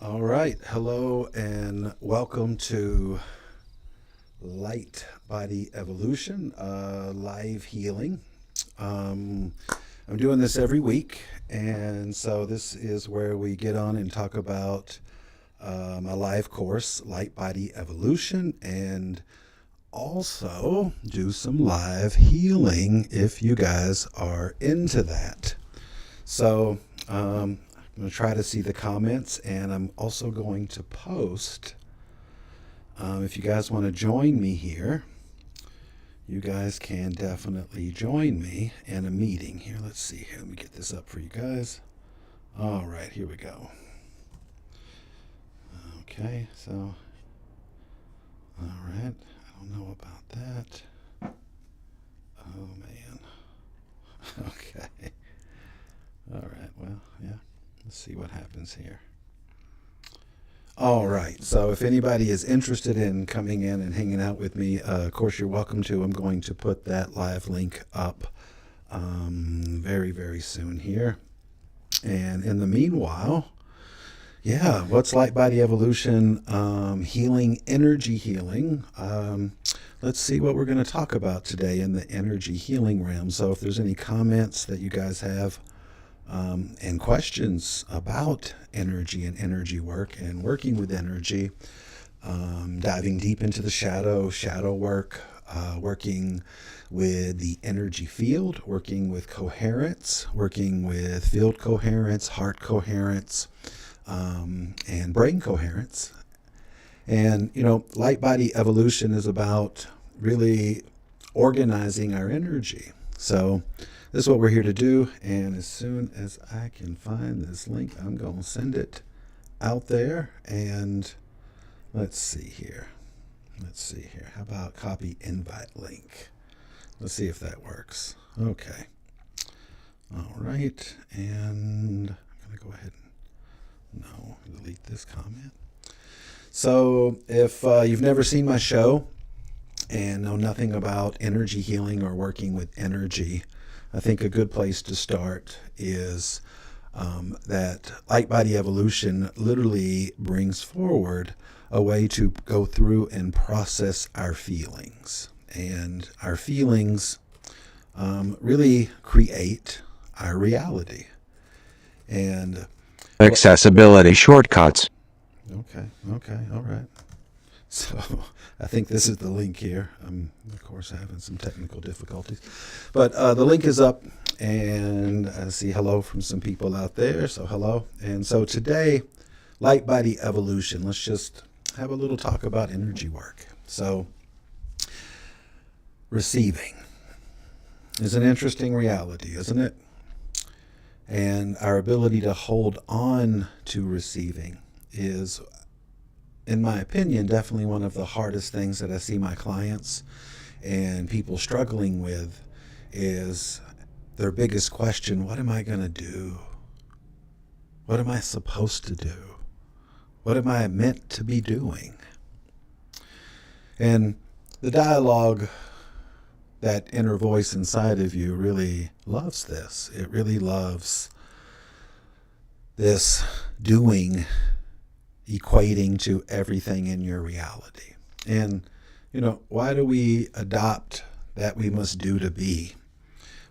All right. Hello and welcome to Light Body Evolution, live healing. Um, I'm doing this every week, and so this is where we get on and talk about my live course, Light Body Evolution, and also do some live healing if you guys are into that. So, I'm going to try to see the comments, and I'm also going to post. If you guys want to join me here, you guys can definitely join me in a meeting here. Let's see here. Let me get this up for you guys. All right, here we go. Okay, so, all right. I don't know about that. Oh, man. Okay. All right, well, yeah. Let's see what happens here. All right. So if anybody is interested in coming in and hanging out with me, of course, you're welcome to. I'm going to put that live link up very, very soon here. And in the meanwhile, yeah, what's Light Body Evolution? Healing, energy healing. Let's see what we're going to talk about today in the energy healing realm. So if there's any comments that you guys have, and questions about energy and energy work and working with energy, diving deep into the shadow work, working with the energy field, working with coherence, working with field coherence, heart coherence, and brain coherence. And, light body evolution is about really organizing our energy. So this is what we're here to do, and as soon as I can find this link, I'm going to send it out there. And let's see here. How about copy invite link? Let's see if that works. Okay. All right, and I'm going to go ahead and delete this comment. So if you've never seen my show and know nothing about energy healing or working with energy, I think a good place to start is that Light Body Evolution literally brings forward a way to go through and process our feelings. And our feelings really create our reality. And accessibility shortcuts. Okay, all right. So I think this is the link here. I'm, of course, having some technical difficulties. But the link is up, and I see hello from some people out there. So hello. And so today, Light Body Evolution. Let's just have a little talk about energy work. So receiving is an interesting reality, isn't it? And our ability to hold on to receiving is, in my opinion, definitely one of the hardest things that I see my clients and people struggling with. Is their biggest question: what am I going to do? What am I supposed to do? What am I meant to be doing? And the dialogue, that inner voice inside of you, really loves this. It really loves this doing equating to everything in your reality. And, why do we adopt that we must do to be?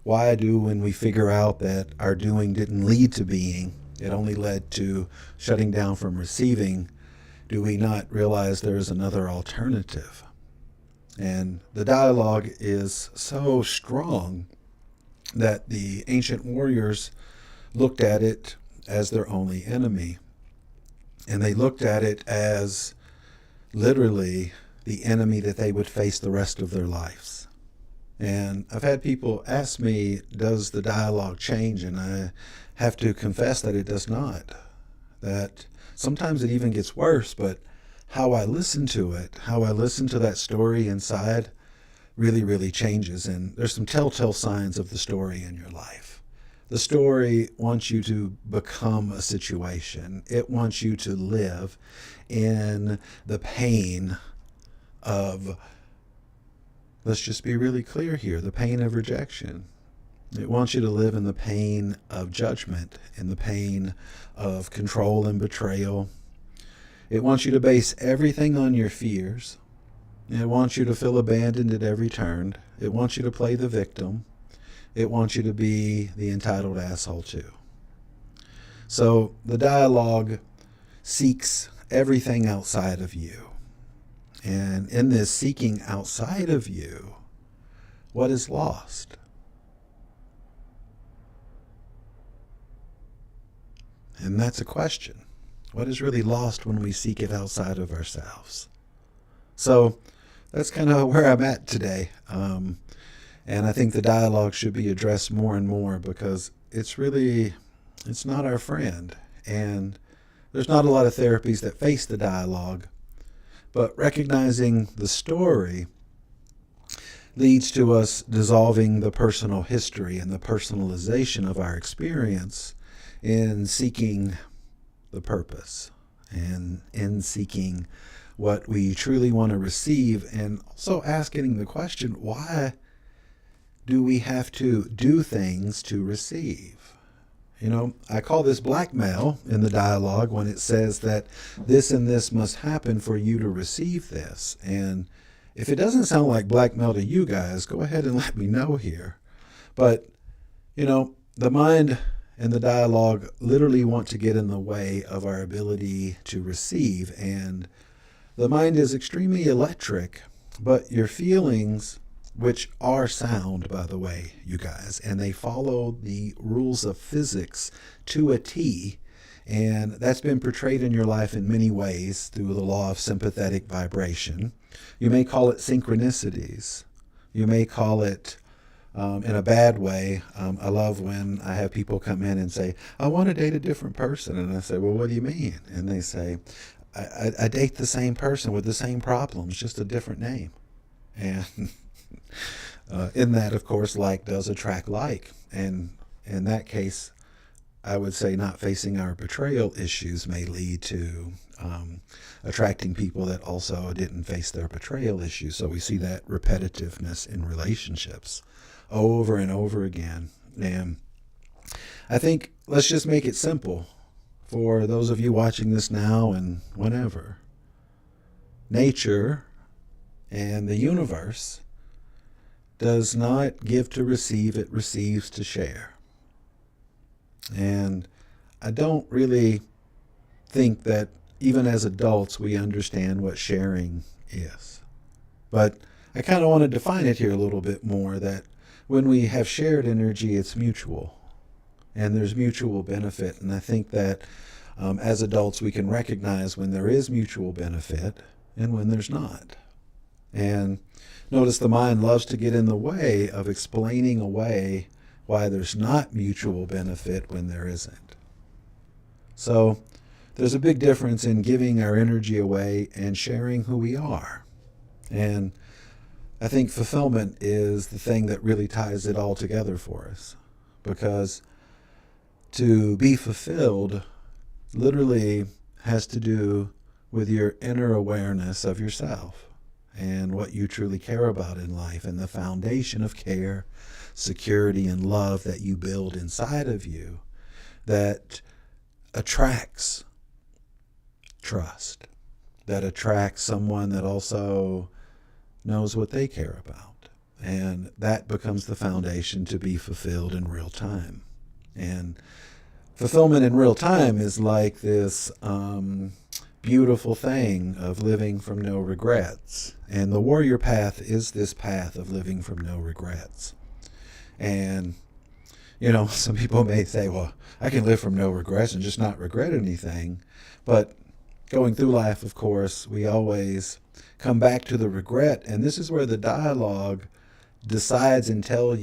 Why do, when we figure out that our doing didn't lead to being, it only led to shutting down from receiving, do we not realize there is another alternative? And the dialogue is so strong that the ancient warriors looked at it as their only enemy. And they looked at it as literally the enemy that they would face the rest of their lives. And I've had people ask me, does the dialogue change? And I have to confess that it does not. That sometimes it even gets worse, but how I listen to it, how I listen to that story inside really, really changes. And there's some telltale signs of the story in your life. The story wants you to become a situation. It wants you to live in the pain of, let's just be really clear here, the pain of rejection. It wants you to live in the pain of judgment, in the pain of control and betrayal, It wants you to base everything on your fears. It wants you to feel abandoned at every turn. It wants you to play the victim. It wants you to be the entitled asshole too. So the dialogue seeks everything outside of you. And in this seeking outside of you, what is lost? And that's a question. What is really lost when we seek it outside of ourselves? So that's kind of where I'm at today. And I think the dialogue should be addressed more and more because it's not our friend. And there's not a lot of therapies that face the dialogue. But recognizing the story leads to us dissolving the personal history and the personalization of our experience in seeking the purpose and in seeking what we truly want to receive, and also asking the question, why do we have to do things to receive? I call this blackmail in the dialogue when it says that this and this must happen for you to receive this. And if it doesn't sound like blackmail to you guys, go ahead and let me know here. But, the mind and the dialogue literally want to get in the way of our ability to receive. And the mind is extremely electric, but your feelings, which are sound, by the way, you guys, and they follow the rules of physics to a T, and that's been portrayed in your life in many ways through the law of sympathetic vibration. You may call it synchronicities. You may call it, in a bad way, I love when I have people come in and say, I want to date a different person. And I say, well, what do you mean? And they say, I date the same person with the same problems, just a different name. And in that, of course, like does attract like. And in that case, I would say not facing our betrayal issues may lead to attracting people that also didn't face their betrayal issues. So we see that repetitiveness in relationships over and over again. And I think let's just make it simple for those of you watching this now and whenever. Nature and the universe does not give to receive, it receives to share. And I don't really think that even as adults we understand what sharing is. But I kind of want to define it here a little bit more, that when we have shared energy, it's mutual. And there's mutual benefit. And I think that as adults we can recognize when there is mutual benefit and when there's not. And notice the mind loves to get in the way of explaining away why there's not mutual benefit when there isn't. So there's a big difference in giving our energy away and sharing who we are. And I think fulfillment is the thing that really ties it all together for us. Because to be fulfilled literally has to do with your inner awareness of yourself and what you truly care about in life, and the foundation of care, security, and love that you build inside of you that attracts trust, that attracts someone that also knows what they care about. And that becomes the foundation to be fulfilled in real time. And fulfillment in real time is like this beautiful thing of living from no regrets. And the warrior path is this path of living from no regrets. And, some people may say, well, I can live from no regrets and just not regret anything. But going through life, of course, we always come back to the regret. And this is where the dialogue decides and tells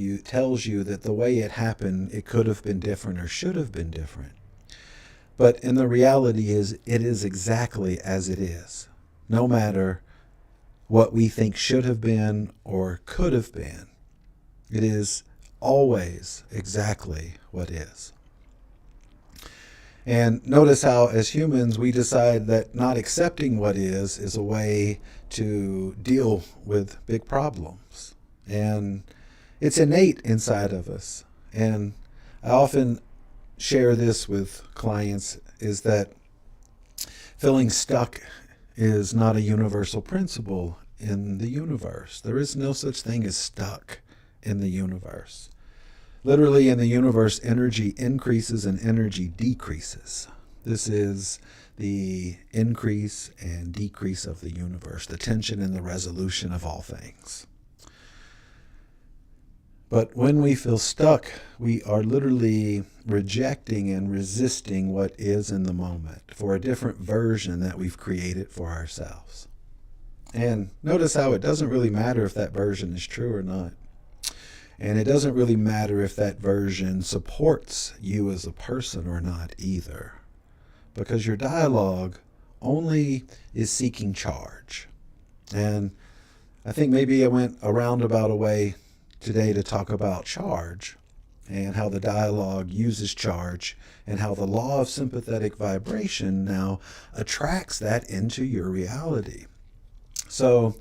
you that the way it happened, it could have been different or should have been different. But in the reality is, it is exactly as it is. No matter what we think should have been or could have been, it is always exactly what is. And notice how, as humans, we decide that not accepting what is a way to deal with big problems. And it's innate inside of us. And I often share this with clients, is that Feeling stuck is not a universal principle in the universe. There is no such thing as stuck in the universe. Literally, in the universe, energy increases and energy decreases. This is the increase and decrease of the universe, the tension and the resolution of all things. But when we feel stuck, we are literally rejecting and resisting what is in the moment for a different version that we've created for ourselves. And notice how it doesn't really matter if that version is true or not. And it doesn't really matter if that version supports you as a person or not either. Because your dialogue only is seeking charge. And I think maybe I went a roundabout way today to talk about charge and how the dialogue uses charge and how the law of sympathetic vibration now attracts that into your reality. So,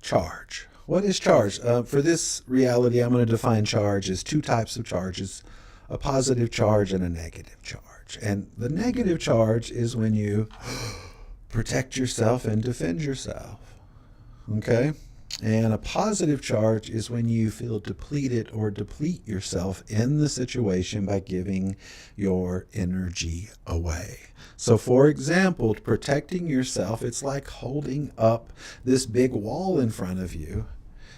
charge. What is charge? For this reality, I'm going to define charge as two types of charges, a positive charge and a negative charge. And the negative charge is when you protect yourself and defend yourself. Okay? And a positive charge is when you feel depleted or deplete yourself in the situation by giving your energy away. So, for example, protecting yourself, it's like holding up this big wall in front of you.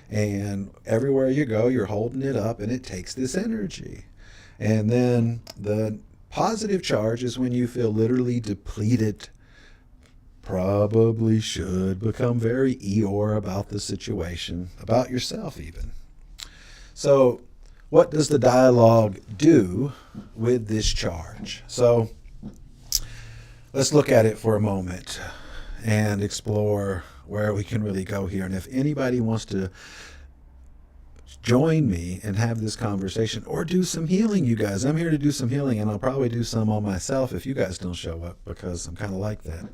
And everywhere you go, you're holding it up and it takes this energy. And then the positive charge is when you feel literally depleted, probably should become very Eeyore about the situation, about yourself even. So what does the dialogue do with this charge? So let's look at it for a moment and explore where we can really go here. And if anybody wants to join me and have this conversation or do some healing, you guys, I'm here to do some healing, and I'll probably do some on myself if you guys don't show up, because I'm kind of like that.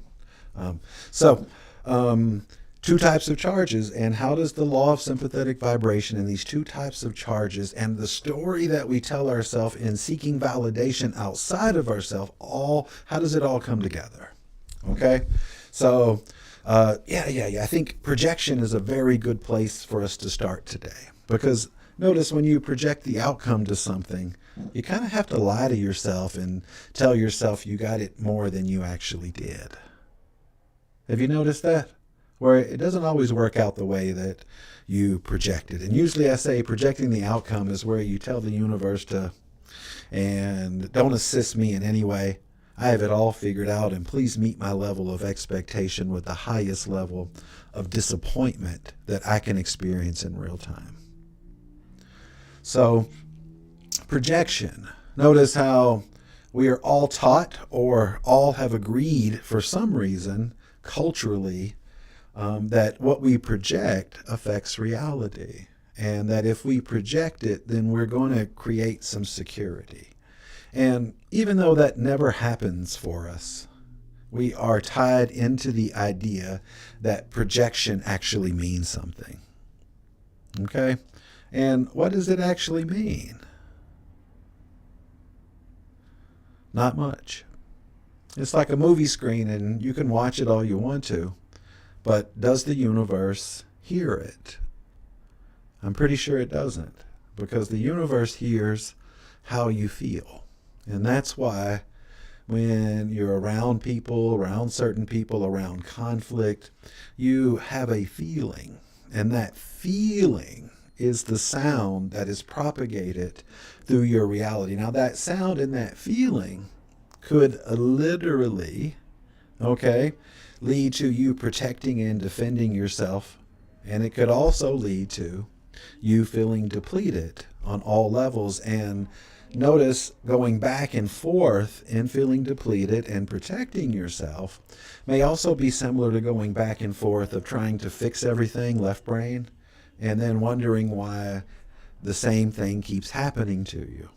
Two types of charges, and how does the law of sympathetic vibration and these two types of charges and the story that we tell ourselves in seeking validation outside of ourselves, how does it all come together? Okay? So, I think projection is a very good place for us to start today, because notice when you project the outcome to something, you kind of have to lie to yourself and tell yourself you got it more than you actually did. Have you noticed that? Where it doesn't always work out the way that you projected. And usually I say projecting the outcome is where you tell the universe to, and don't assist me in any way. I have it all figured out, and please meet my level of expectation with the highest level of disappointment that I can experience in real time. So, projection. Notice how we are all taught or all have agreed for some reason culturally that what we project affects reality, and that if we project it, then we're going to create some security. And even though that never happens for us, we are tied into the idea that projection actually means something. Okay? And what does it actually mean? Not much. It's like a movie screen, and you can watch it all you want to, but does the universe hear it? I'm pretty sure it doesn't, because the universe hears how you feel. And that's why when you're around people, around certain people, around conflict, you have a feeling. And that feeling is the sound that is propagated through your reality. Now, that sound and that feeling could literally, lead to you protecting and defending yourself. And it could also lead to you feeling depleted on all levels. And notice going back and forth and feeling depleted and protecting yourself may also be similar to going back and forth of trying to fix everything, left brain, and then wondering why the same thing keeps happening to you.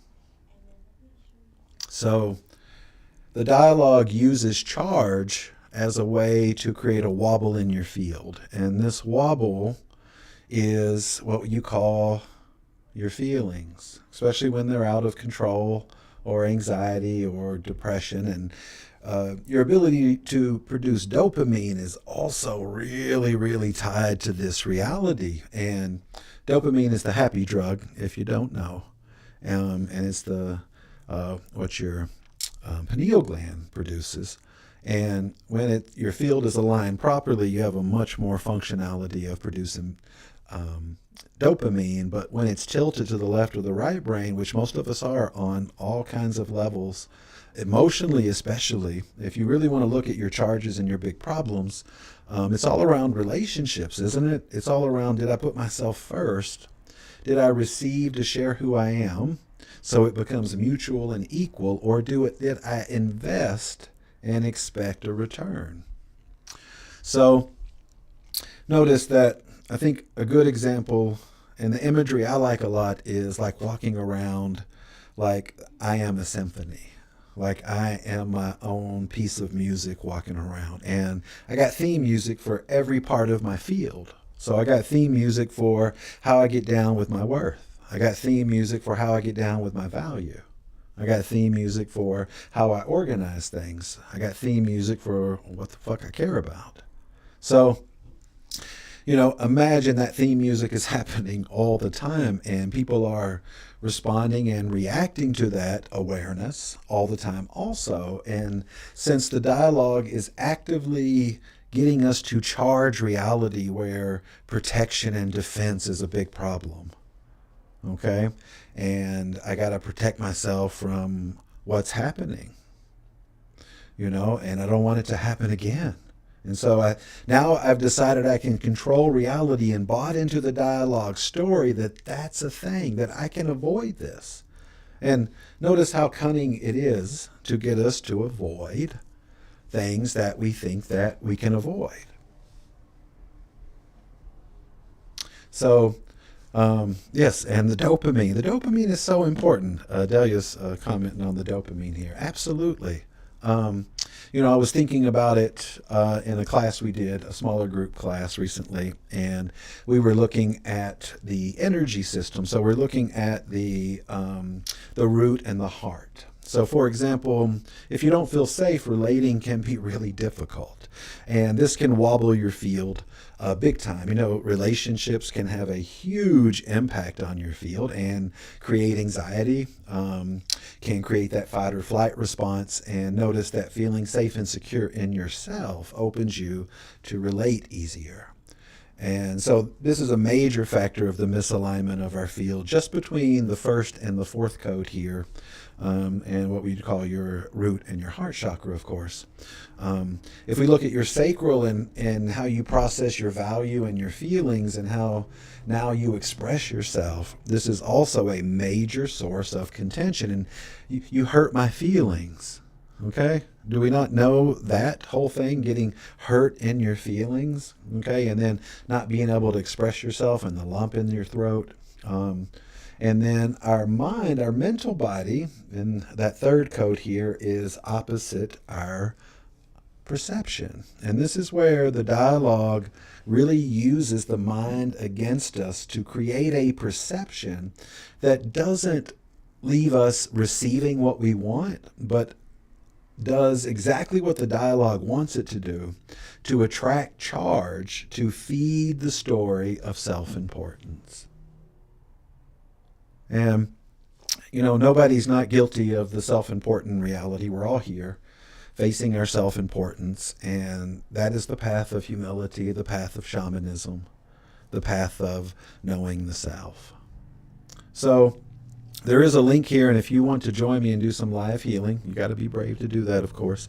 So the dialogue uses charge as a way to create a wobble in your field. And this wobble is what you call your feelings, especially when they're out of control or anxiety or depression. And your ability to produce dopamine is also really, really tied to this reality. And dopamine is the happy drug, if you don't know. And it's the what your pineal gland produces. And when your field is aligned properly, you have a much more functionality of producing dopamine. But when it's tilted to the left or the right brain, which most of us are on all kinds of levels, emotionally especially, if you really want to look at your charges and your big problems, it's all around relationships, isn't it? It's all around, did I put myself first? Did I receive to share who I am so it becomes mutual and equal, or did I invest and expect a return? So notice that I think a good example, and the imagery I like a lot, is like walking around like I am a symphony. Like I am my own piece of music walking around. And I got theme music for every part of my field. So I got theme music for how I get down with my worth. I got theme music for how I get down with my value. I got theme music for how I organize things. I got theme music for what the fuck I care about. So, imagine that theme music is happening all the time and people are responding and reacting to that awareness all the time also. And since the dialogue is actively getting us to charge reality where protection and defense is a big problem, okay? And I got to protect myself from what's happening, and I don't want it to happen again. And so now I've decided I can control reality and bought into the dialogue story that's a thing, that I can avoid this. And notice how cunning it is to get us to avoid things that we think that we can avoid. So, yes, and the dopamine. The dopamine is so important. Delia's commenting on the dopamine here. Absolutely. I was thinking about it in a class we did, a smaller group class recently, and we were looking at the energy system. So we're looking at the root and the heart. So, for example, if you don't feel safe, relating can be really difficult, and this can wobble your field big time. Relationships can have a huge impact on your field and create anxiety, can create that fight or flight response. And notice that feeling safe and secure in yourself opens you to relate easier. And so this is a major factor of the misalignment of our field, just between the first and the fourth code here, and what we call your root and your heart chakra, of course. If we look at your sacral and how you process your value and your feelings and how now you express yourself, this is also a major source of contention. And you hurt my feelings. Okay? Do we not know that whole thing, getting hurt in your feelings? Okay? And then not being able to express yourself and the lump in your throat. And then our mind, our mental body, and that third code here is opposite our perception. And this is where the dialogue really uses the mind against us to create a perception that doesn't leave us receiving what we want, but does exactly what the dialogue wants it to do, to attract charge, to feed the story of self-importance. And, nobody's not guilty of the self-important reality. We're all here facing our self-importance, and that is the path of humility, the path of shamanism, the path of knowing the self. So there is a link here, and if you want to join me and do some live healing, you got to be brave to do that, of course.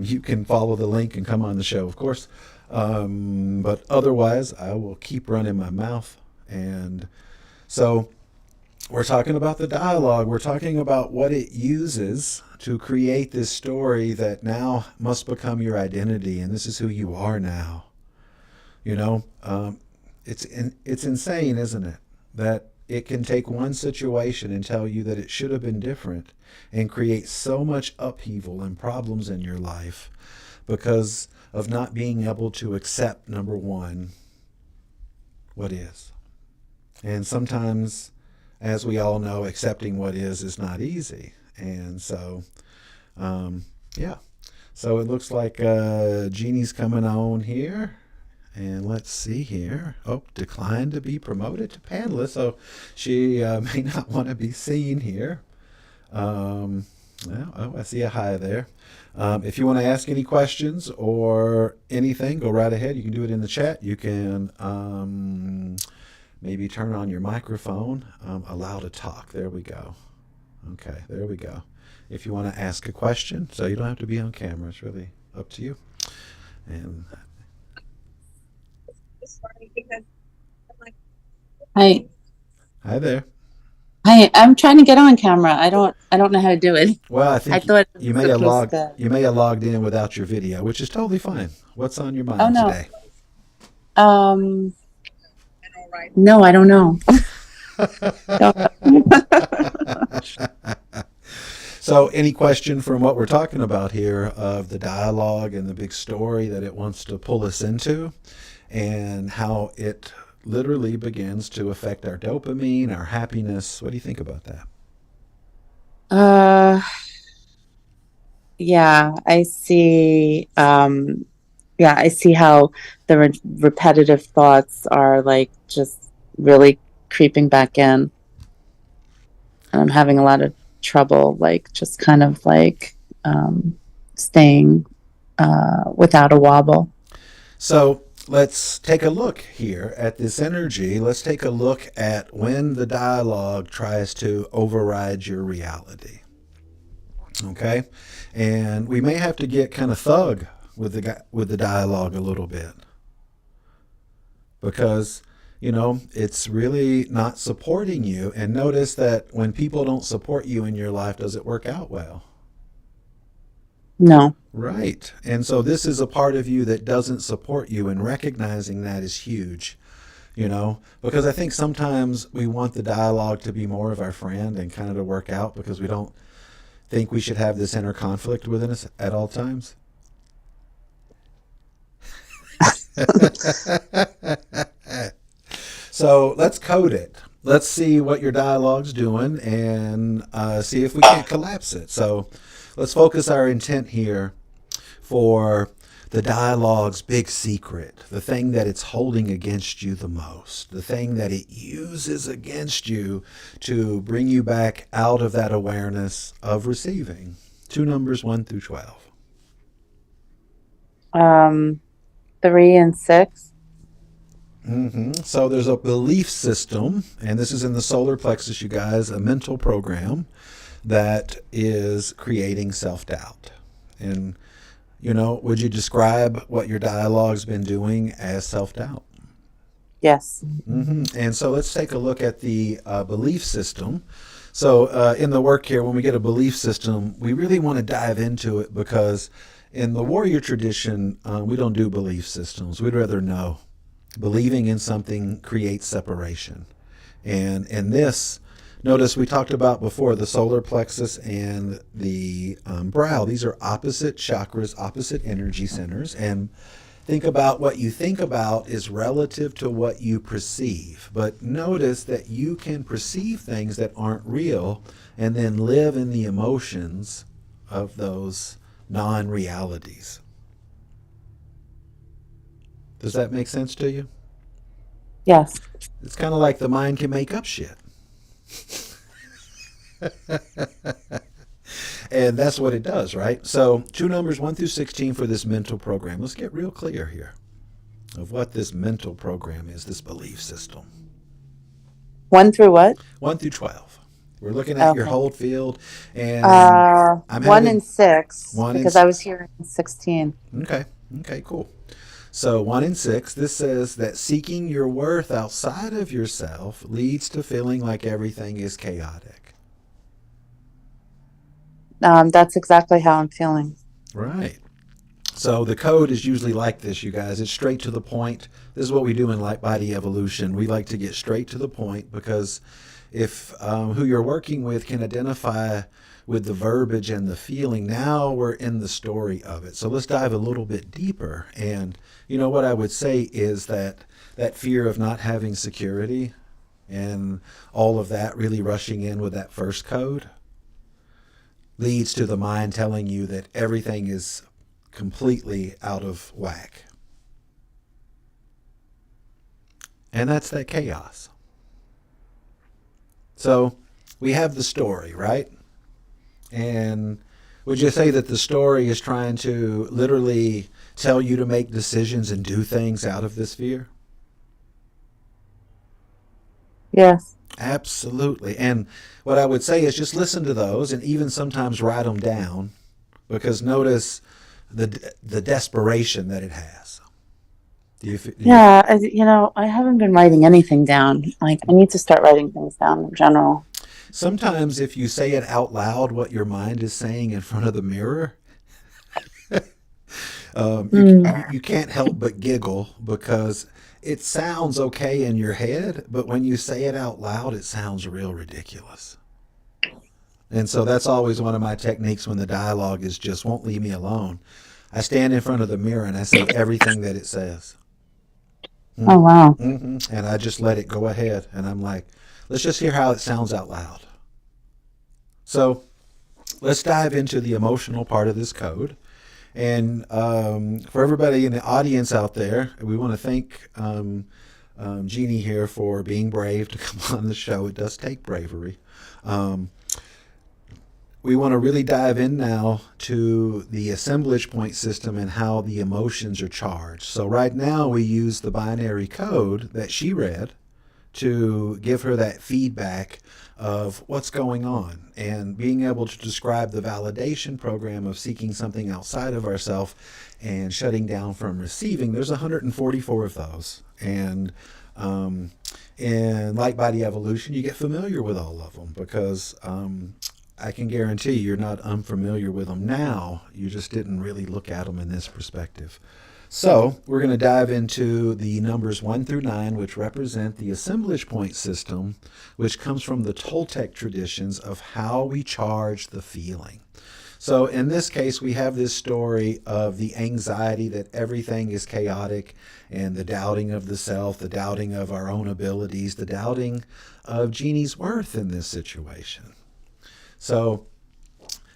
You can follow the link and come on the show, of course. But otherwise, I will keep running my mouth. And so we're talking about the dialogue. We're talking about what it uses to create this story that now must become your identity, and this is who you are now. It's insane, isn't it? That it can take one situation and tell you that it should have been different and create so much upheaval and problems in your life because of not being able to accept, number one, what is. And sometimes, as we all know, accepting what is not easy. And so, yeah. So it looks like Jeannie's coming on here. And let's see here. Oh, declined to be promoted to panelist. So she may not want to be seen here. Um, oh, I see a hi there. If you want to ask any questions or anything, go right ahead. You can do it in the chat. You can maybe turn on your microphone, allow to talk. There we go. Okay, there we go. If you want to ask a question, so you don't have to be on camera. It's really up to you. And Hi. hi there. Hi. I'm trying to get on camera. I don't know how to do it. Well, I I think thought it you was may have supposed logged to. you may have logged in without your video, which is totally fine. What's on your Oh mind no. today? Um no, I don't know. Don't know. So, any question from what we're talking about here of the dialogue and the big story that it wants to pull us into, and how it literally begins to affect our dopamine, our happiness? What do you think about that? Uh yeah, I see yeah, I see how the repetitive thoughts are like just really creeping back in. And I'm having a lot of trouble like just kind of like staying without a wobble. So, let's take a look here at this energy. Let's take a look at when the dialogue tries to override your reality. Okay, and we may have to get kind of thug with the dialogue a little bit, because it's really not supporting you. And notice that when people don't support you in your life, does it work out well? No. Right. And so this is a part of you that doesn't support you, and recognizing that is huge. Because I think sometimes we want the dialogue to be more of our friend and kind of to work out, because we don't think we should have this inner conflict within us at all times. So let's code it. Let's see what your dialogue's doing, and see if we can't collapse it. So let's focus our intent here for the dialogue's big secret, the thing that it's holding against you the most, the thing that it uses against you to bring you back out of that awareness of receiving. Two numbers, 1 through 12. 3 and 6. So there's a belief system, and this is in the solar plexus, you guys, a mental program that is creating self-doubt. And would you describe what your dialogue's been doing as self-doubt? Yes. And so let's take a look at the belief system. So in the work here, when we get a belief system, we really want to dive into it, because in the warrior tradition, we don't do belief systems. We'd rather know. Believing in something creates separation. And in this, notice we talked about before the solar plexus and the brow. These are opposite chakras, opposite energy centers. And think about what you think about is relative to what you perceive. But notice that you can perceive things that aren't real and then live in the emotions of those non-realities. Does that make sense to you? Yes. It's kind of like the mind can make up shit. And that's what it does, right? So two numbers, 1 through 16 for this mental program. Let's get real clear here of what this mental program is, this belief system. 1 through what? 1 through 12. We're looking at your Okay. whole field, and I'm 1 having and 6, 1 and because I was hearing 16. Okay, cool. So 1 and 6, this says that seeking your worth outside of yourself leads to feeling like everything is chaotic. That's exactly how I'm feeling. Right. So the code is usually like this, you guys. It's straight to the point. This is what we do in Light Body Evolution. We like to get straight to the point, because if who you're working with can identify with the verbiage and the feeling, now we're in the story of it. So let's dive a little bit deeper. And what I would say is that fear of not having security and all of that really rushing in with that first code, leads to the mind telling you that everything is completely out of whack. And that's that chaos. So we have the story, right? And would you say that the story is trying to literally tell you to make decisions and do things out of this fear? Yes. Absolutely. And what I would say is just listen to those and even sometimes write them down, because notice the desperation that it has. Yeah, I haven't been writing anything down. Like, I need to start writing things down in general. Sometimes if you say it out loud what your mind is saying in front of the mirror, you can't help but giggle, because it sounds okay in your head, but when you say it out loud, it sounds real ridiculous. And so that's always one of my techniques when the dialogue is just won't leave me alone. I stand in front of the mirror and I say everything that it says. Oh, wow. And I just let it go ahead. And I'm like, let's just hear how it sounds out loud. So let's dive into the emotional part of this code. And for everybody in the audience out there, we want to thank Jeannie here for being brave to come on the show. It does take bravery. We want to really dive in now to the assemblage point system and how the emotions are charged. So right now we use the binary code that she read to give her that feedback of what's going on, and being able to describe the validation program of seeking something outside of ourselves and shutting down from receiving. There's 144 of those. And in Light Body Evolution, you get familiar with all of them, because I can guarantee you're not unfamiliar with them now. You just didn't really look at them in this perspective. So we're going to dive into the numbers 1 through 9, which represent the assemblage point system, which comes from the Toltec traditions of how we charge the feeling. So in this case, we have this story of the anxiety that everything is chaotic, and the doubting of the self, the doubting of our own abilities, the doubting of Jeannie's worth in this situation. So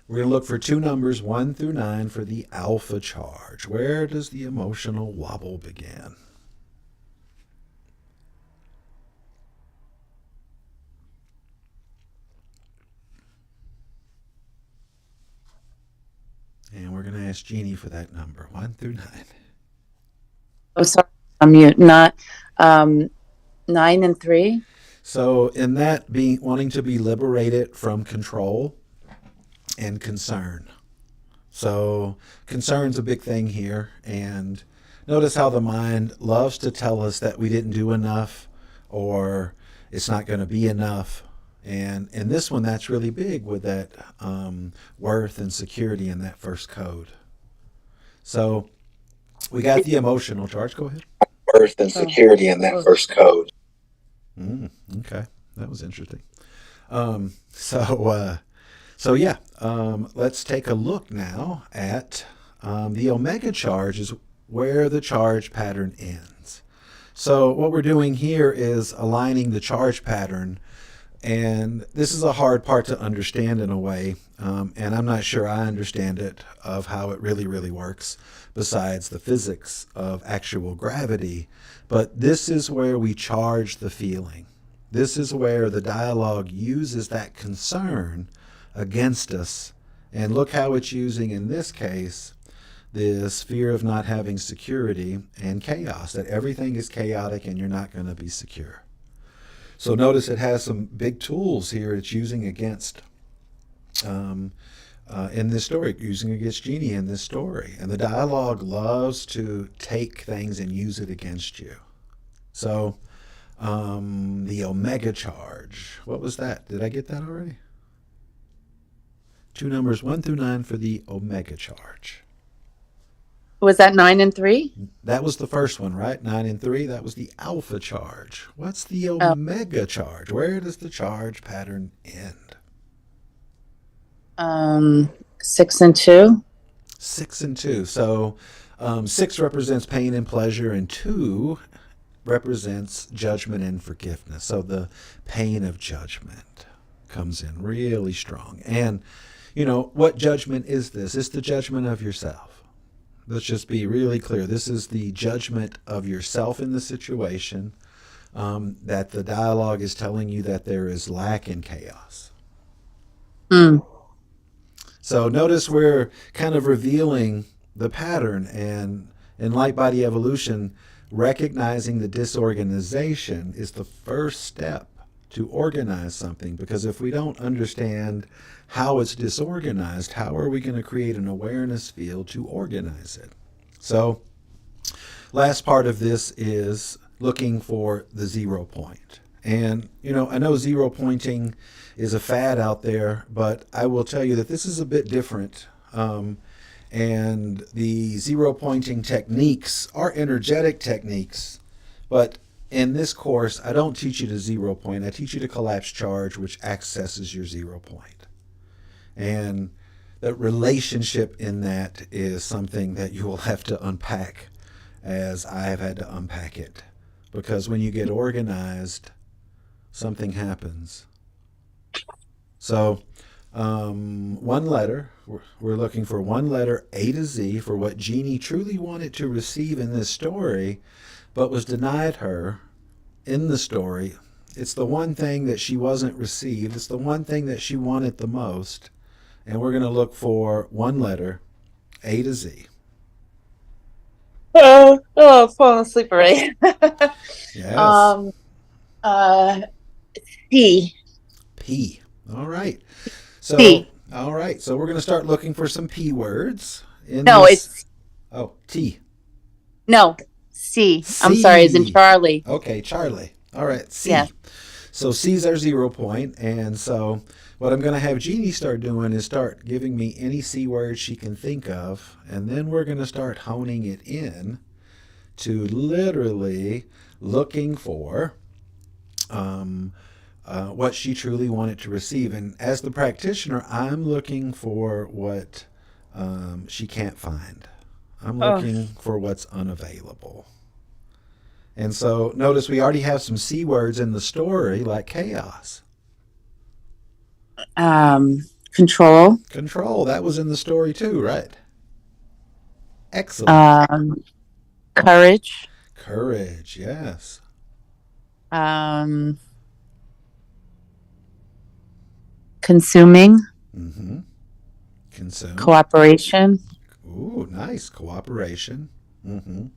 we're going to look for two numbers, 1 through 9, for the alpha charge. Where does the emotional wobble begin? And we're going to ask Jeannie for that number, 1 through 9. Oh, sorry. I'm mute. Not 9 and 3. So in that, being wanting to be liberated from control and concern. So concern's a big thing here. And notice how the mind loves to tell us that we didn't do enough, or it's not going to be enough. And in this one, that's really big with that worth and security in that first code. So we got the emotional charge. Go ahead. Worth and security in that first code. Okay, that was interesting. So yeah, let's take a look now at the omega charge is where the charge pattern ends. So what we're doing here is aligning the charge pattern, and this is a hard part to understand in a way, and I'm not sure I understand it, of how it really works, besides the physics of actual gravity. But this is where we charge the feeling. This is where the dialogue uses that concern against us. And look how it's using, in this case, this fear of not having security and chaos, that everything is chaotic and you're not going to be secure. So notice it has some big tools here it's using against, in this story, using against Jeannie in this story. And the dialogue loves to take things and use it against you. So the omega charge, what was that? Did I get that already? Two numbers, 1 through 9, for the omega charge. Was that 9 and 3? That was the first one, right? 9 and 3. That was the alpha charge. What's the omega charge? Where does the charge pattern end? 6 and 2. 6 and 2. So 6 represents pain and pleasure, and 2 represents judgment and forgiveness. So the pain of judgment comes in really strong. And what judgment is this? It's the judgment of yourself. Let's just be really clear. This is the judgment of yourself in the situation, that the dialogue is telling you that there is lack and chaos. Mm. So notice we're kind of revealing the pattern, and in light body evolution, recognizing the disorganization is the first step to organize something, because if we don't understand how it's disorganized, how are we going to create an awareness field to organize it? So, last part of this is looking for the 0 point. And, I know zero pointing is a fad out there, but I will tell you that this is a bit different. And the 0 pointing techniques are energetic techniques, but in this course, I don't teach you to 0 point. I teach you to collapse charge, which accesses your 0 point. And the relationship in that is something that you will have to unpack, as I have had to unpack it. Because when you get organized, something happens. So, one letter, we're looking for one letter, A to Z, for what Jeannie truly wanted to receive in this story, but was denied her in the story. It's the one thing that she wasn't received. It's the one thing that she wanted the most. And we're going to look for one letter, A to Z. I'm falling asleep already. Yes. C. P. All right. So, P. all right. So we're going to start looking for some P words. No, it's Oh, T. no C. I'm C. sorry, it's in Charlie. Okay, Charlie. All right, C. Yeah. So C's our 0 point. And so what I'm going to have Jeannie start doing is start giving me any C word she can think of. And then we're going to start honing it in to literally looking for what she truly wanted to receive. And as the practitioner, I'm looking for what she can't find. I'm looking for what's unavailable. And so notice we already have some C words in the story, like chaos. Control. Control, that was in the story too, right? Excellent. Courage. Courage, yes. Consuming. Mm-hmm. Consume. Cooperation. Ooh, nice. Cooperation. Mm-hmm.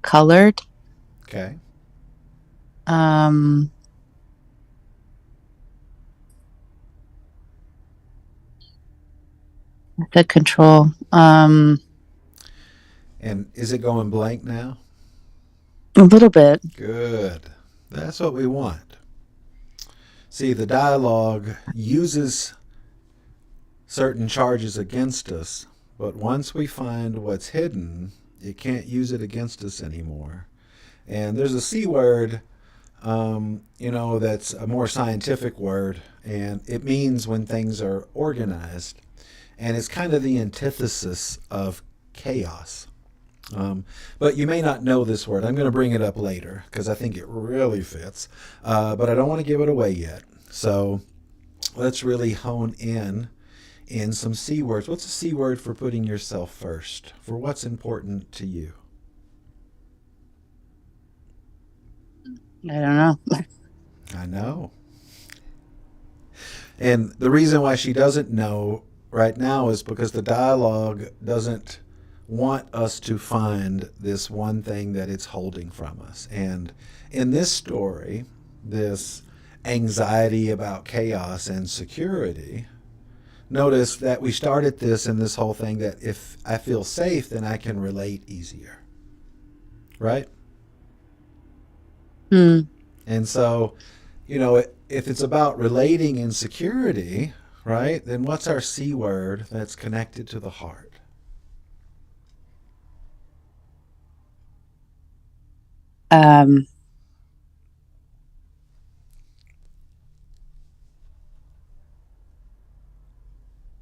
Colored. Okay. The control. And is it going blank now? A little bit. Good. That's what we want. See, the dialogue uses certain charges against us, but once we find what's hidden, it can't use it against us anymore. And there's a C word, that's a more scientific word, and it means when things are organized. And it's kind of the antithesis of chaos. But you may not know this word. I'm going to bring it up later because I think it really fits. But I don't want to give it away yet. So let's really hone in some C words. What's a C word for putting yourself first? For what's important to you? I don't know. I know. And the reason why she doesn't know right now is because the dialogue doesn't want us to find this one thing that it's holding from us. And in this story, this anxiety about chaos and security, notice that we started this in this whole thing that if I feel safe, then I can relate easier. Right? And so, if it's about relating in security, right, then what's our C word that's connected to the heart? I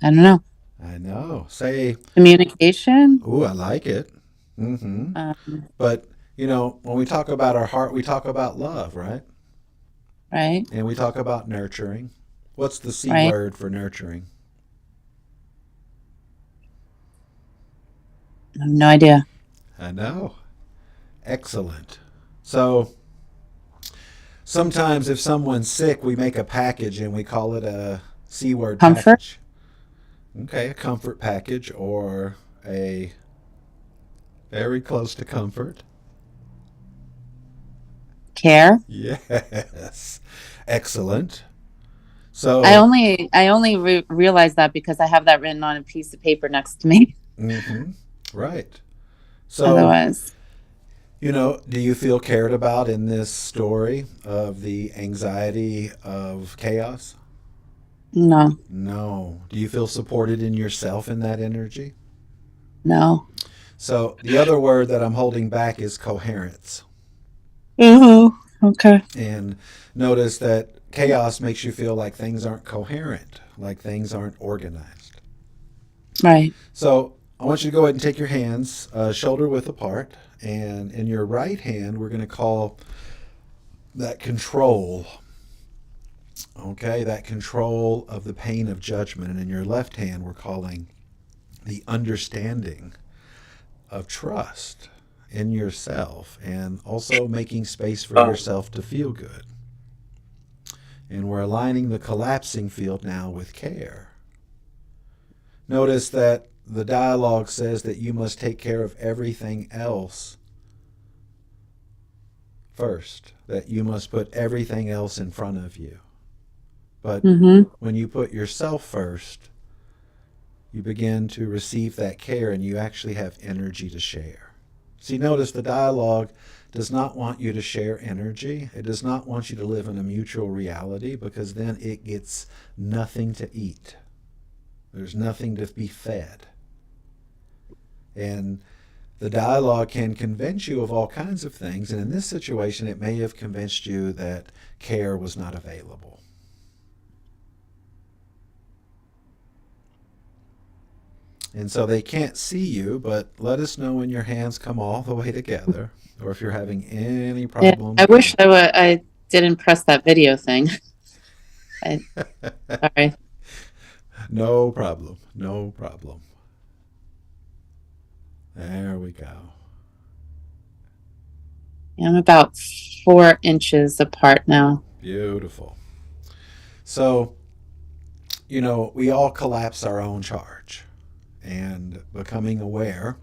don't know. I know. Say, Communication. ooh, I like it. Mm-hmm. But, when we talk about our heart, we talk about love, right? Right. And we talk about nurturing. What's the C Right. word for nurturing? I have no idea. I know. Excellent. So sometimes if someone's sick, we make a package and we call it a C word Comfort, package. Okay, a comfort package or a very close to comfort. care. Yes. Excellent. I So, only I only realize that because I have that written on a piece of paper next to me. right. So, Otherwise, do you feel cared about in this story of the anxiety of chaos? no, No. Do you feel supported in yourself in that energy? no. So, the other word that I'm holding back is coherence. Oh, okay. And notice that chaos makes you feel like things aren't coherent, like things aren't organized. Right. So I want you to go ahead and take your hands shoulder width apart. And in your right hand, we're going to call that control. Okay, that control of the pain of judgment. And in your left hand, we're calling the understanding of trust in yourself and also making space for yourself to feel good. And we're aligning the collapsing field now with care. Notice that the dialogue says that you must take care of everything else first, that you must put everything else in front of you. But Mm-hmm. when you put yourself first, you begin to receive that care and you actually have energy to share. See, notice the dialogue does not want you to share energy. It does not want you to live in a mutual reality because then it gets nothing to eat. There's nothing to be fed. And the dialogue can convince you of all kinds of things. And in this situation, it may have convinced you that care was not available. And so they can't see you, but let us know when your hands come all the way together or if you're having any Yeah. problems. I wish I didn't press that video thing. I sorry. No problem. No problem. There we go. I'm about 4 inches apart now. Beautiful. So, we all collapse our own charge. And becoming aware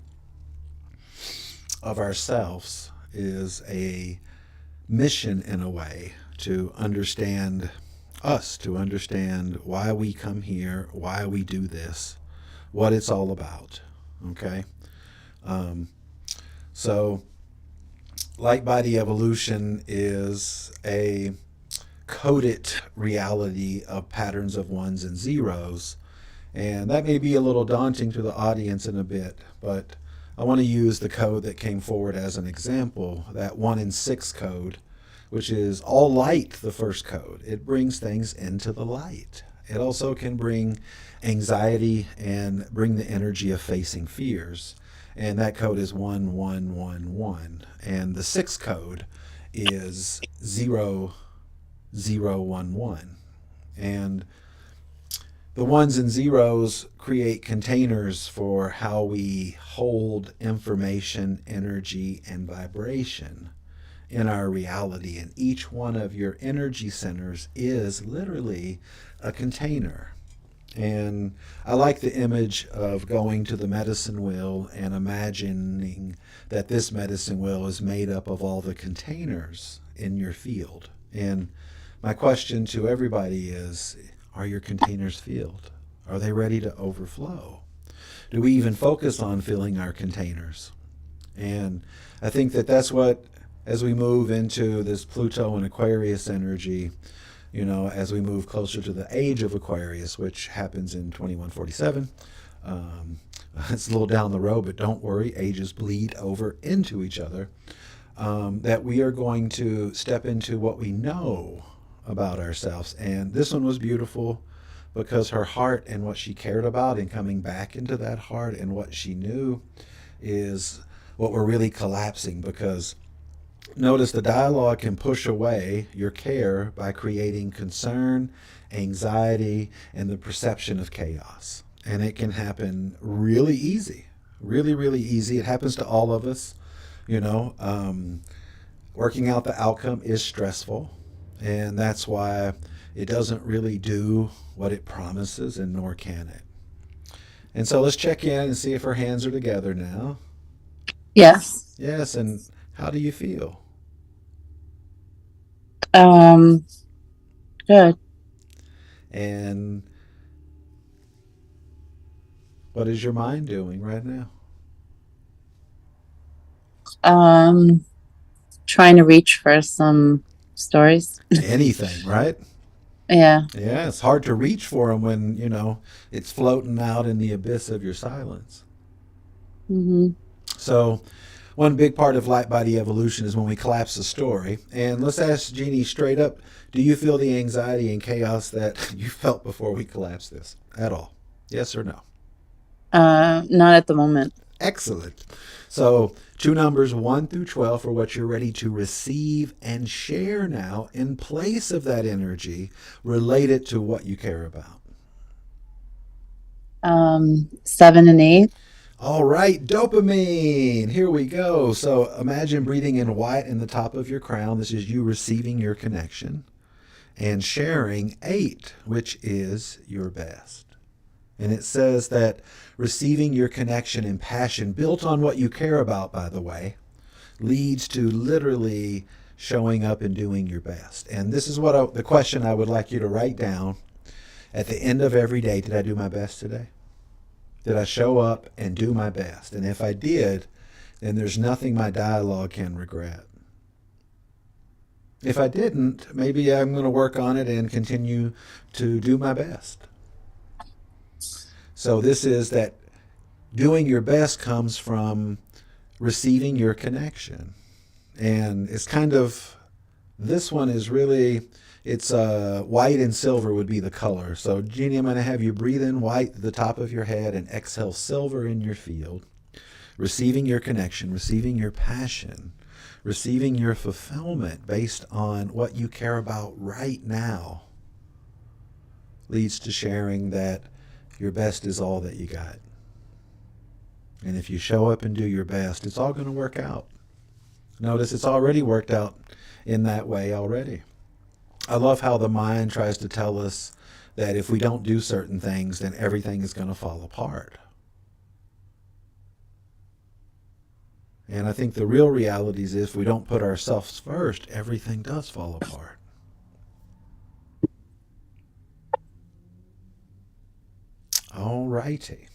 of ourselves is a mission in a way to understand us, to understand why we come here, why we do this, what it's all about. Okay? Um, so, light body evolution is a coded reality of patterns of ones and zeros. And that may be a little daunting to the audience in a bit, but I want to use the code that came forward as an example, that 1 in 6 code, which is all light, the first code. It brings things into the light. It also can bring anxiety and bring the energy of facing fears. And that code is 1111. And the 6th code is 0011. And the ones and zeros create containers for how we hold information, energy, and vibration in our reality. And each one of your energy centers is literally a container. And I like the image of going to the medicine wheel and imagining that this medicine wheel is made up of all the containers in your field. And my question to everybody is, are your containers filled? Are they ready to overflow? Do we even focus on filling our containers? And I think that that's what, as we move into this Pluto and Aquarius energy, as we move closer to the age of Aquarius, which happens in 2147, it's a little down the road, but don't worry, ages bleed over into each other, that we are going to step into what we know about ourselves. And this one was beautiful because her heart and what she cared about and coming back into that heart and what she knew is what we're really collapsing, because Notice the dialogue can push away your care by creating concern, anxiety, and the perception of chaos. And it can happen really easy, really, really easy. It happens to all of us. You know, working out the outcome is stressful, and that's why it doesn't really do what it promises, and nor can it. And so let's check in and see if our hands are together now. Yes. Yes, and how do you feel? Um, Good. And what is your mind doing right now? Um, Trying to reach for some stories. Anything, right? Yeah. Yeah, it's hard to reach for them when, it's floating out in the abyss of your silence. Hmm. So, one big part of light body evolution is when we collapse the story. And let's ask Jeannie straight up, do you feel the anxiety and chaos that you felt before we collapsed this at all? Yes or no? Not at the moment. Excellent. So, two numbers 1 through 12 for what you're ready to receive and share now in place of that energy related to what you care about. 7 and 8. All right, dopamine. Here we go. So, imagine breathing in white in the top of your crown. This is you receiving your connection and sharing 8, which is your best. And it says that receiving your connection and passion, built on what you care about, by the way, leads to literally showing up and doing your best. And this is the question I would like you to write down at the end of every day. Did I do my best today? Did I show up and do my best? And if I did, then there's nothing my dialogue can regret. If I didn't, maybe I'm going to work on it and continue to do my best. So this is that doing your best comes from receiving your connection. And it's kind of, this one is really, it's white and silver would be the color. So Jeannie, I'm going to have you breathe in white at the top of your head and exhale silver in your field. Receiving your connection, receiving your passion, receiving your fulfillment based on what you care about right now leads to sharing that your best is all that you got. And if you show up and do your best, it's all going to work out. Notice it's already worked out in that way already. I love how the mind tries to tell us that if we don't do certain things, then everything is going to fall apart. And I think the real reality is if we don't put ourselves first, everything does fall apart. All righty.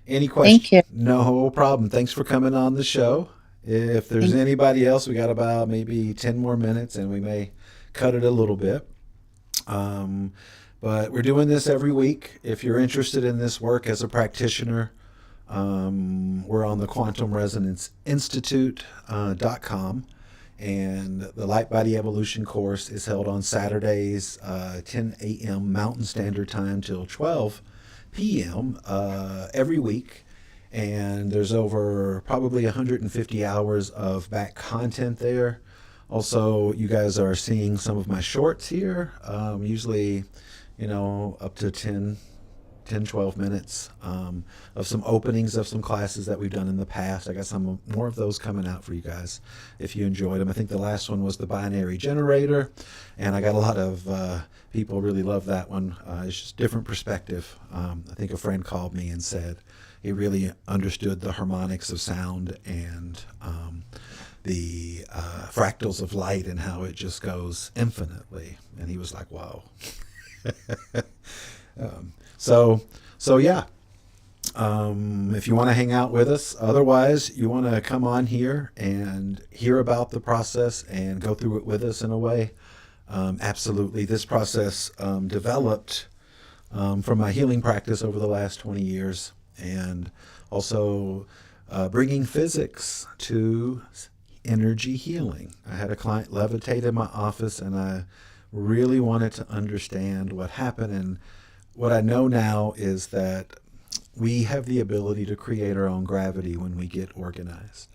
Any questions? Thank you. No problem. Thanks for coming on the show. If there's anybody else, we got about maybe 10 more minutes and we may cut it a little bit. But we're doing this every week. If you're interested in this work as a practitioner, we're on the Quantum Resonance Institute.com. And the Light Body Evolution course is held on Saturdays, 10 a.m. Mountain Standard Time till 12 p.m. Every week. And there's over probably 150 hours of back content there. Also, you guys are seeing some of my shorts here, usually, up to 12 minutes of some openings of some classes that we've done in the past. I got some more of those coming out for you guys if you enjoyed them. I think the last one was the binary generator, and I got a lot of people really love that one. It's just different perspective. I think a friend called me and said he really understood the harmonics of sound and the fractals of light and how it just goes infinitely. And he was like, "Whoa." So yeah. If you want to hang out with us, otherwise you want to come on here and hear about the process and go through it with us in a way. Absolutely. This process developed from my healing practice over the last 20 years and also bringing physics to energy healing. I had a client levitate in my office and I really wanted to understand what happened. And what I know now is that we have the ability to create our own gravity when we get organized.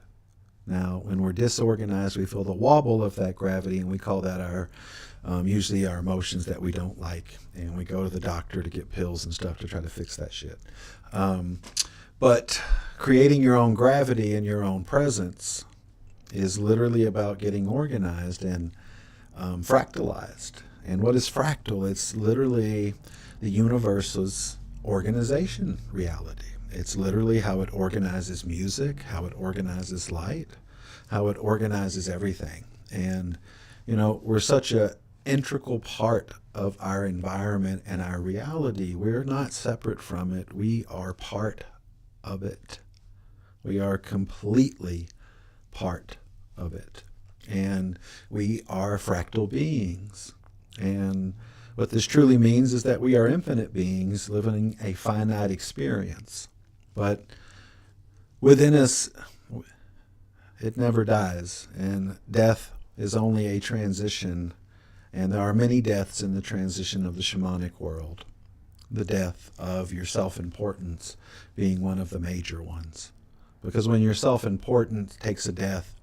Now, when we're disorganized, we feel the wobble of that gravity, and we call that our usually our emotions that we don't like, and we go to the doctor to get pills and stuff to try to fix that shit. But creating your own gravity and your own presence is literally about getting organized and fractalized. And what is fractal? It's literally the universe's organization reality. It's literally how it organizes music, how it organizes light, how it organizes everything. And, you know, we're such a integral part of our environment and our reality. We're not separate from it. We are part of it. We are completely part of it. And we are fractal beings. And what this truly means is that we are infinite beings living a finite experience. But within us, it never dies. And death is only a transition. And there are many deaths in the transition of the shamanic world. The death of your self-importance being one of the major ones. Because when your self-importance takes a death,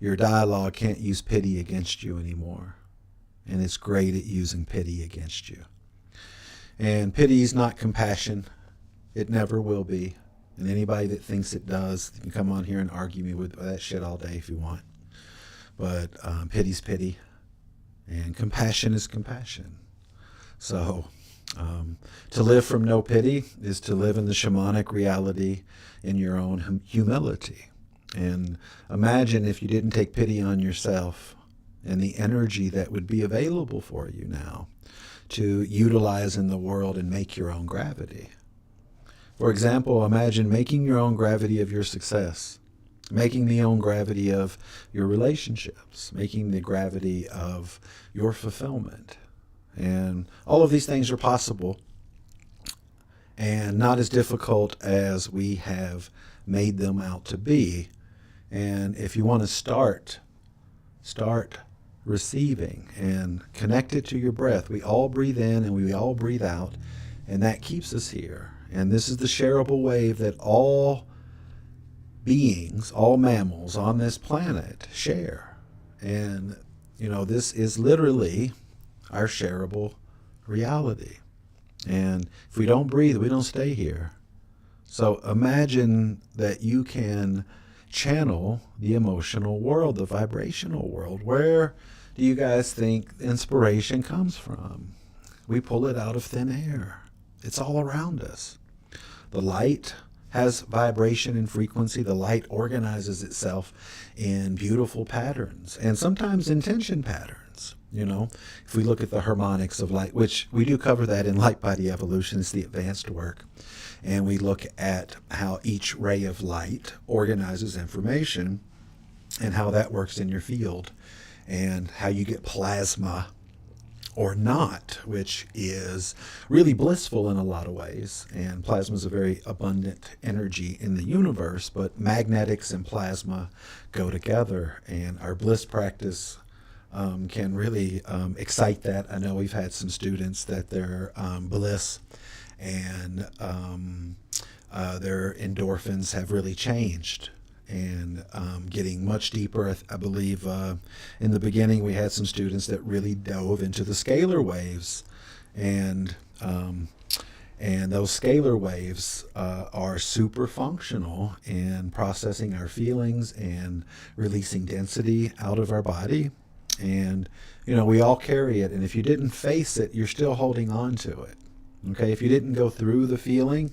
your dialogue can't use pity against you anymore. And it's great at using pity against you. And pity is not compassion. It never will be. And anybody that thinks it does, you can come on here and argue me with that shit all day if you want. But pity's pity. And compassion is compassion. So to live from no pity is to live in the shamanic reality in your own humility. And imagine if you didn't take pity on yourself and the energy that would be available for you now to utilize in the world and make your own gravity. For example, imagine making your own gravity of your success, making the own gravity of your relationships, making the gravity of your fulfillment. And all of these things are possible and not as difficult as we have made them out to be. And if you want to start receiving and connect it to your breath. We all breathe in and we all breathe out, and that keeps us here. And this is the shareable wave that all beings, all mammals on this planet share. And, you know, this is literally our shareable reality. And if we don't breathe, we don't stay here. So imagine that you can channel the emotional world, the vibrational world. Where do you guys think inspiration comes from? We pull it out of thin air. It's all around us. The light has vibration and frequency. The light organizes itself in beautiful patterns and sometimes in tension patterns. You know, if we look at the harmonics of light, which we do cover that in Light Body Evolution, it's the advanced work. And we look at how each ray of light organizes information and how that works in your field and how you get plasma or not, which is really blissful in a lot of ways. And plasma is a very abundant energy in the universe, but magnetics and plasma go together. And our bliss practice can really excite that. I know we've had some students that their bliss and their endorphins have really changed and getting much deeper. I believe in the beginning we had some students that really dove into the scalar waves, and those scalar waves are super functional in processing our feelings and releasing density out of our body. And, you know, we all carry it, and if you didn't face it, you're still holding on to it. Okay, if you didn't go through the feeling,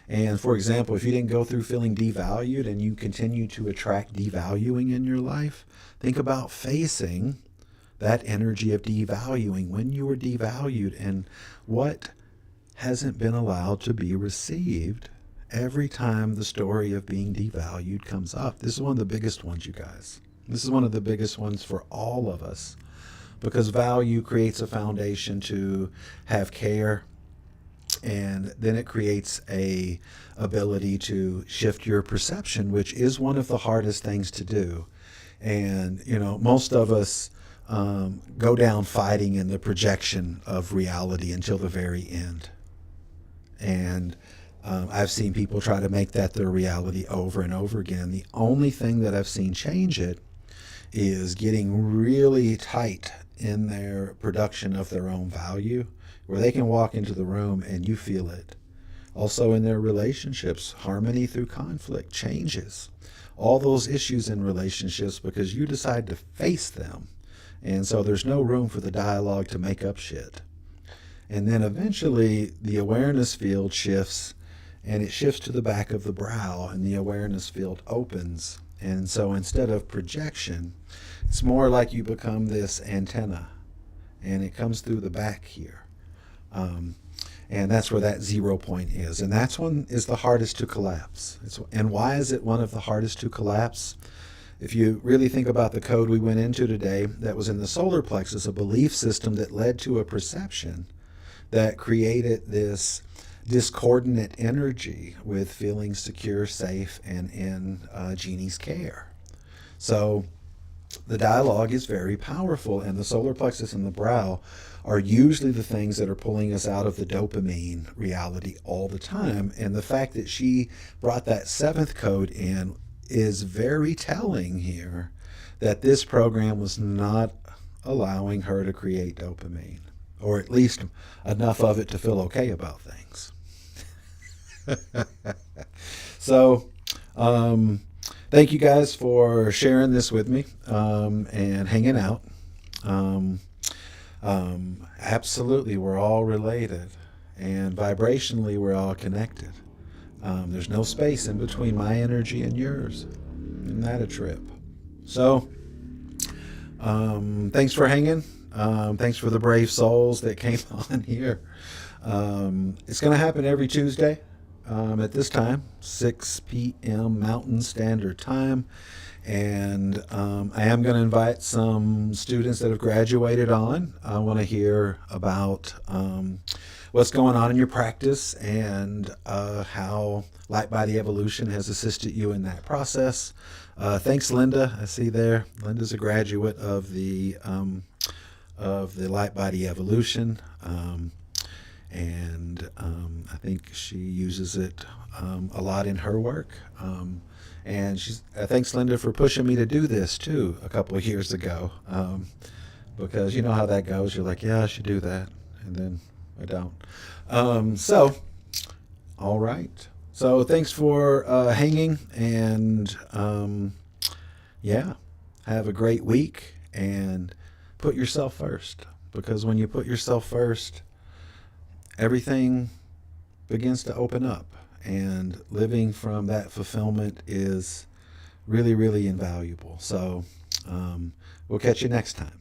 and for example, if you didn't go through feeling devalued and you continue to attract devaluing in your life, think about facing that energy of devaluing when you were devalued and what hasn't been allowed to be received every time the story of being devalued comes up. This is one of the biggest ones, you guys. This is one of the biggest ones for all of us, because value creates a foundation to have care, and then it creates a ability to shift your perception, which is one of the hardest things to do. And, you know, most of us go down fighting in the projection of reality until the very end. And I've seen people try to make that their reality over and over again. The only thing that I've seen change it is getting really tight in their production of their own value, where they can walk into the room and you feel it. Also in their relationships, harmony through conflict changes. All those issues in relationships because you decide to face them. And so there's no room for the dialogue to make up shit. And then eventually the awareness field shifts, and it shifts to the back of the brow, and the awareness field opens. And so instead of projection, it's more like you become this antenna, and it comes through the back here. And that's where that 0 point is. And that's one is the hardest to collapse. And why is it one of the hardest to collapse? If you really think about the code we went into today, that was in the solar plexus, a belief system that led to a perception that created this discordant energy with feeling secure, safe, and in Jeannie's care. So the dialogue is very powerful, and the solar plexus and the brow are usually the things that are pulling us out of the dopamine reality all the time. And the fact that she brought that 7th code in is very telling here that this program was not allowing her to create dopamine, or at least enough of it to feel okay about things. So, thank you guys for sharing this with me and hanging out. Absolutely, we're all related, and vibrationally, we're all connected. There's no space in between my energy and yours. Isn't that a trip? So, thanks for hanging. Thanks for the brave souls that came on here. It's going to happen every Tuesday at this time, 6 p.m. Mountain Standard Time. And I am going to invite some students that have graduated on. I want to hear about what's going on in your practice and how Light Body Evolution has assisted you in that process. Thanks, Linda. I see there. Linda's a graduate of the Light Body Evolution. And I think she uses it a lot in her work. And thanks, Linda, for pushing me to do this too a couple of years ago, because you know how that goes. You're like, yeah, I should do that, and then I don't. So, all right. So thanks for hanging, and yeah, have a great week, and put yourself first, because when you put yourself first, everything begins to open up. And living from that fulfillment is really, really invaluable. So we'll catch you next time.